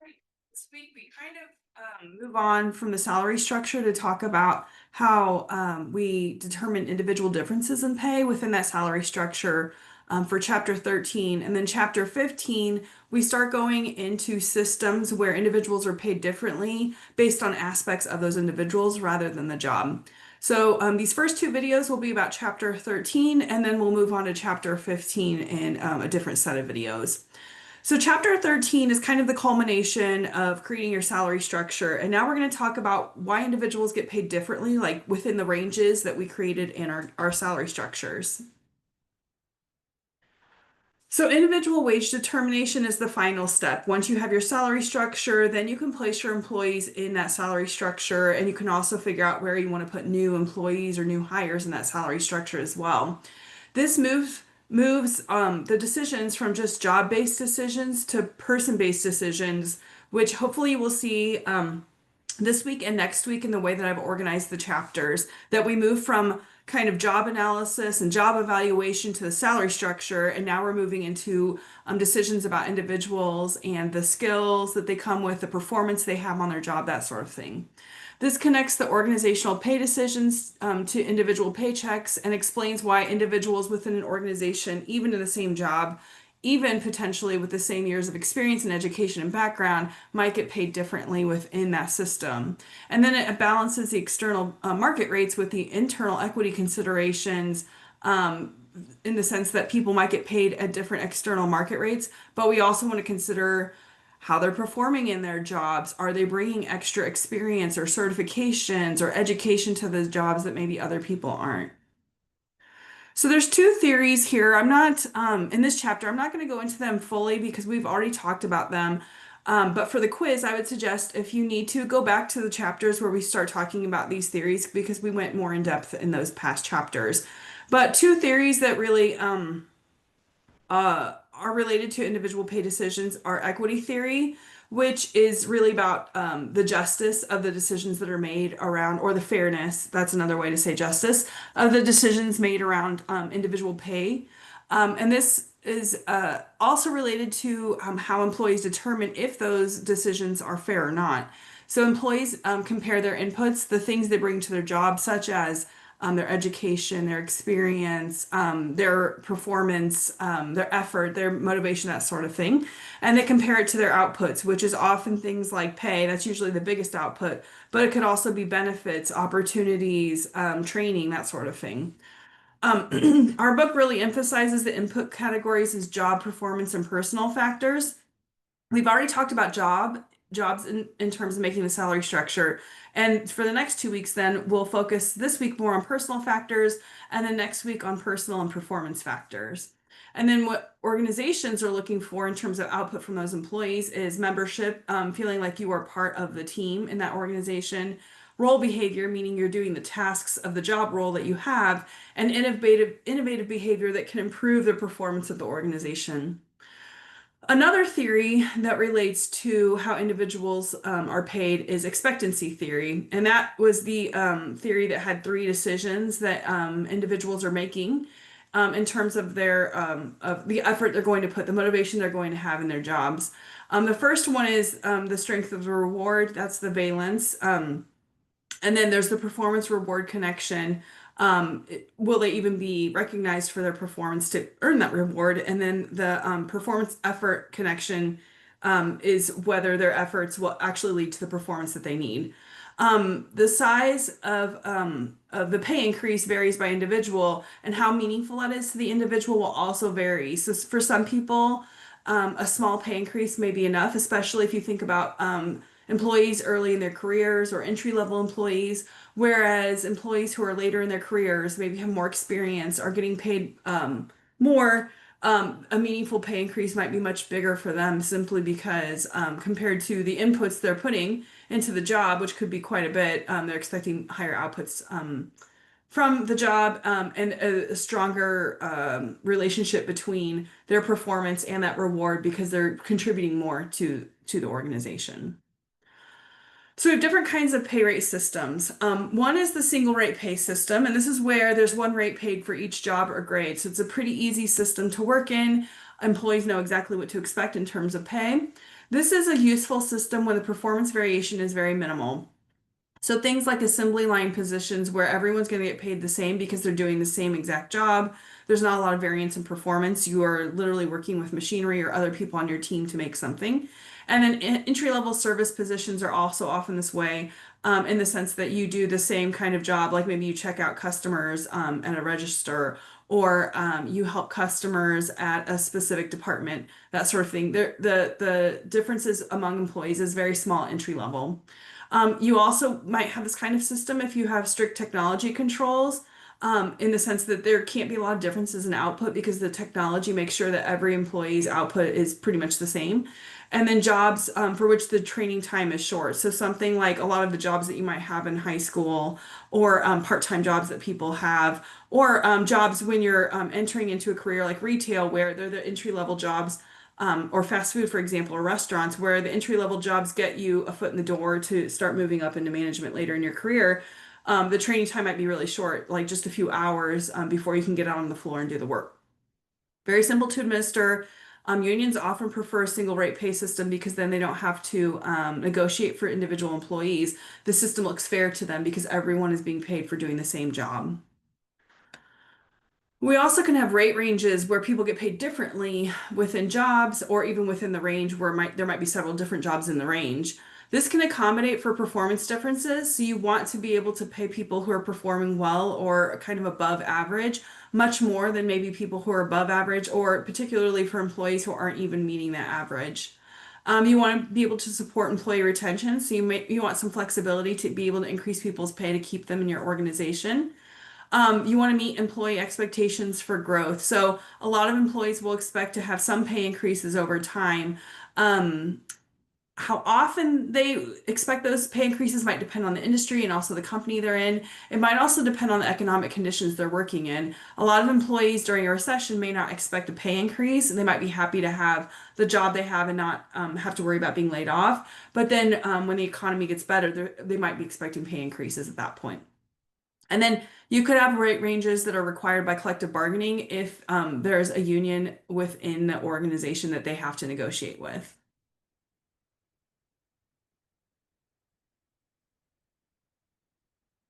Right. This week we kind of move on from the salary structure to talk about how we determine individual differences in pay within that salary structure for chapter 13. And then chapter 15, we start going into systems where individuals are paid differently based on aspects of those individuals rather than the job. So these first two videos will be about chapter 13, and then we'll move on to chapter 15 in a different set of videos. So, chapter 13 is kind of the culmination of creating your salary structure. And now we're going to talk about why individuals get paid differently, like within the ranges that we created in our salary structures. So, individual wage determination is the final step. Once you have your salary structure, then you can place your employees in that salary structure, and you can also figure out where you want to put new employees or new hires in that salary structure as well. This moves the decisions from just job-based decisions to person-based decisions, which hopefully you will see this week and next week in the way that I've organized the chapters, that we move from kind of job analysis and job evaluation to the salary structure, and now we're moving into decisions about individuals and the skills that they come with, the performance they have on their job, that sort of thing. This connects the organizational pay decisions to individual paychecks and explains why individuals within an organization, even in the same job, even potentially with the same years of experience and education and background, might get paid differently within that system. And then it balances the external market rates with the internal equity considerations. In the sense that people might get paid at different external market rates, but we also want to consider how they're performing in their jobs. Are they bringing extra experience or certifications or education to those jobs that maybe other people aren't? So there's two theories here. I'm not in this chapter, I'm not going to go into them fully because we've already talked about them. But for the quiz, I would suggest if you need to go back to the chapters where we start talking about these theories because we went more in depth in those past chapters. But two theories that really are related to individual pay decisions are equity theory, which is really about the justice of the decisions that are made around, or the fairness, that's another way to say justice, of the decisions made around individual pay. And this is also related to how employees determine if those decisions are fair or not. So employees compare their inputs, the things they bring to their job, such as their education, their experience, their performance, their effort, their motivation, that sort of thing. And they compare it to their outputs, which is often things like pay. That's usually the biggest output, but it could also be benefits, opportunities, training, that sort of thing. Our book really emphasizes the input categories as job performance and personal factors. We've already talked about jobs in terms of making the salary structure. And for the next 2 weeks, then we'll focus this week more on personal factors and then next week on personal and performance factors. And then what organizations are looking for in terms of output from those employees is membership, feeling like you are part of the team in that organization, role behavior, meaning you're doing the tasks of the job role that you have, and innovative behavior that can improve the performance of the organization. Another theory that relates to how individuals are paid is expectancy theory. And that was the theory that had three decisions that individuals are making in terms of of the effort they're going to put, the motivation they're going to have in their jobs. The first one is the strength of the reward. That's the valence. And then there's the performance reward connection. Will they even be recognized for their performance to earn that reward? And then the performance effort connection is whether their efforts will actually lead to the performance that they need. The size of the pay increase varies by individual, and how meaningful that is to the individual will also vary. So for some people, a small pay increase may be enough, especially if you think about employees early in their careers or entry-level employees, whereas employees who are later in their careers, maybe have more experience, are getting paid more. A meaningful pay increase might be much bigger for them simply because compared to the inputs they're putting into the job, which could be quite a bit, they're expecting higher outputs from the job and a stronger relationship between their performance and that reward because they're contributing more to the organization. So we have different kinds of pay rate systems. One is the single rate pay system, and this is where there's one rate paid for each job or grade. So it's a pretty easy system to work in. Employees know exactly what to expect in terms of pay. This is a useful system when the performance variation is very minimal. So things like assembly line positions where everyone's going to get paid the same because they're doing the same exact job. There's not a lot of variance in performance. You are literally working with machinery or other people on your team to make something. And then entry-level service positions are also often this way, in the sense that you do the same kind of job, like maybe you check out customers at a register, or you help customers at a specific department, that sort of thing. The differences among employees is very small entry level. You also might have this kind of system if you have strict technology controls, in the sense that there can't be a lot of differences in output because the technology makes sure that every employee's output is pretty much the same. And then jobs for which the training time is short. So something like a lot of the jobs that you might have in high school, or part-time jobs that people have, or jobs when you're entering into a career like retail, where they're the entry-level jobs, or fast food, for example, or restaurants, where the entry level jobs get you a foot in the door to start moving up into management later in your career. The training time might be really short, like just a few hours before you can get out on the floor and do the work. Very simple to administer. Unions often prefer a single rate pay system because then they don't have to negotiate for individual employees. The system looks fair to them because everyone is being paid for doing the same job. We also can have rate ranges where people get paid differently within jobs, or even within the range where there might be several different jobs in the range. This can accommodate for performance differences. So you want to be able to pay people who are performing well or kind of above average much more than maybe people who are above average, or particularly for employees who aren't even meeting that average. You want to be able to support employee retention. So you want some flexibility to be able to increase people's pay to keep them in your organization. You want to meet employee expectations for growth. So a lot of employees will expect to have some pay increases over time. Um, how often they expect those pay increases might depend on the industry and also the company they're in. It might also depend on the economic conditions they're working in. A lot of employees during a recession may not expect a pay increase, and they might be happy to have the job they have and not have to worry about being laid off. But then when the economy gets better, they might be expecting pay increases at that point. And then you could have rate ranges that are required by collective bargaining if there's a union within the organization that they have to negotiate with.